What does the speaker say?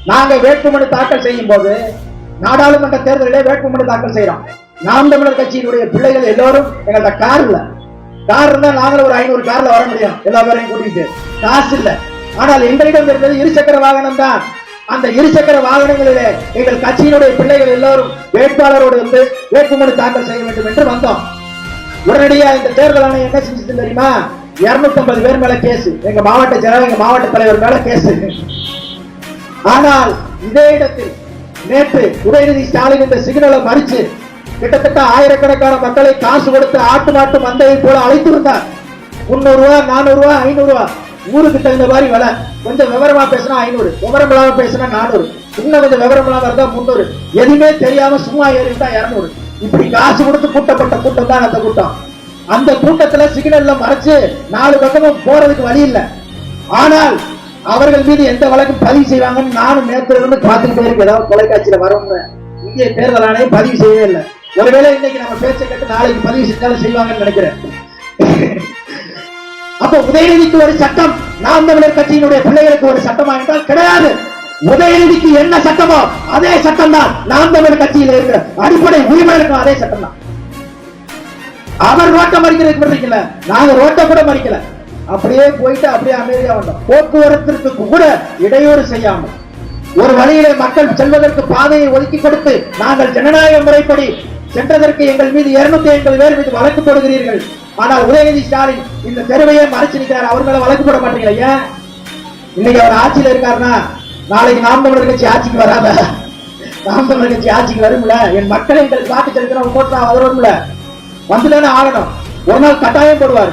நாங்க வேட்புமனு தாக்கல் செய்யும் போது நாடாளுமன்ற தேர்தலிலே வேட்புமனு தாக்கல் செய்யறோம். நாம் தமிழர் கட்சியினுடைய பிள்ளைகள் எல்லோரும் எங்கள்கிட்ட கார் இல்ல, கார் இருந்தா நாங்களும் ஒரு 500 கார்ல வர முடியும், எல்லா பேரையும் கூட்டிட்டு. காசு இல்ல, ஆனால் எங்களிடம் இருந்தது இருசக்கர வாகனம் தான். அந்த இருசக்கர வாகனங்களிலே எங்கள் கட்சியினுடைய பிள்ளைகள் எல்லோரும் வேட்பாளரோடு வந்து வேட்புமனு தாக்கல் செய்ய வேண்டும் என்று வந்தோம். உடனடியா இந்த தேர்தல் ஆணையம் என்ன செஞ்சது தெரியுமா? 250 பேர் மேல கேஸ், எங்க மாவட்ட செயலாளர், எங்க மாவட்ட தலைவர் மேல கேஸ். ஆனால் இதே இடத்தில் நேற்று உதயநிதி ஸ்டாலின் இந்த சிக்னலை மறிச்சு கிட்டத்தட்ட ஆயிரக்கணக்கான மக்களை காசு கொடுத்து ஆட்டு மாட்டு மந்தையை போல அழைத்து வந்தார். 300 ரூபாய், 400 ரூபாய், 500 ரூபாய், ஊருக்கு தகுந்த மாதிரி விலை. கொஞ்சம் விவரமா பேசினா 500, விவரம் இல்லாம பேசினா 400, இன்னும் கொஞ்சம் விவரம் இல்லாம இருந்தா 300, எதுவுமே தெரியாம சும்மா ஏறி இருந்தா 200. இப்படி காசு கொடுத்து கூட்டப்பட்ட கூட்டம் தான் அந்த கூட்டம். அந்த கூட்டத்துல சிக்னல்ல மறைச்சு 4 பக்கமும் போறதுக்கு வழி இல்லை. ஆனால் அவர்கள் மீது எந்த வழக்கும் பதிவு செய்வாங்கன்னு நானும் நேற்று இருந்து பார்த்துக்கிட்டே இருக்கு. ஏதாவது தொலைக்காட்சியில வரும்னு இந்திய தேர்தல் ஆணையம் பதிவு செய்யவே இல்லை. ஒருவேளை இன்னைக்கு நம்ம பேச்சை கேட்டு நாளைக்கு பதிவு செஞ்சாலும் செய்வாங்கன்னு நினைக்கிறேன். அப்ப உதயநிதிக்கு ஒரு சட்டம், நாம் தமிழர் கட்சியினுடைய பிள்ளைகளுக்கு ஒரு சட்டமா என்றால் கிடையாது. உதயநிதிக்கு என்ன சட்டமோ அதே சட்டம் தான் நாம் தமிழர் கட்சியில் இருக்கிற அடிப்படை உரிமைகளுக்கும் அதே சட்டம் தான். அவர் ரோட்டை மறிக்கிறதுக்கு மறிக்கல, நாங்க ரோட்டை கூட மறிக்கல, அப்படியே போயிட்டு அப்படியே அமைதியா வந்தோம். போக்குவரத்திற்கு கூட இடையூறு செய்யாமல் ஒரு வழியிலே மக்கள் செல்வதற்கு பாதையை ஒதுக்கி கொடுத்து நாங்கள் ஜனநாயக முறைப்படி சென்றதற்கு எங்கள் மீது 250 பேர் மீது வழக்கு போடுகிறீர்கள். ஆனால் உதயநிதி ஸ்டாலின் இந்த தெருவையே மறைச்சு நிற்கிறார். அவர் மேல வழக்கு போட மாட்டீங்களா? ஏன்? இன்னைக்கு அவர் ஆட்சியில இருக்காருன்னா நாளைக்கு நாம் தமிழர் கட்சி ஆட்சிக்கு வராத, நாம் தமிழர் கட்சி ஆட்சிக்கு வரும்ல, என் மக்களை எங்களுக்கு வாக்கு செலுத்தின ஓட்டுறா வரும்ல, வந்துதானே ஆகணும். ஒரு நாள் கட்டாயம் போடுவாரு.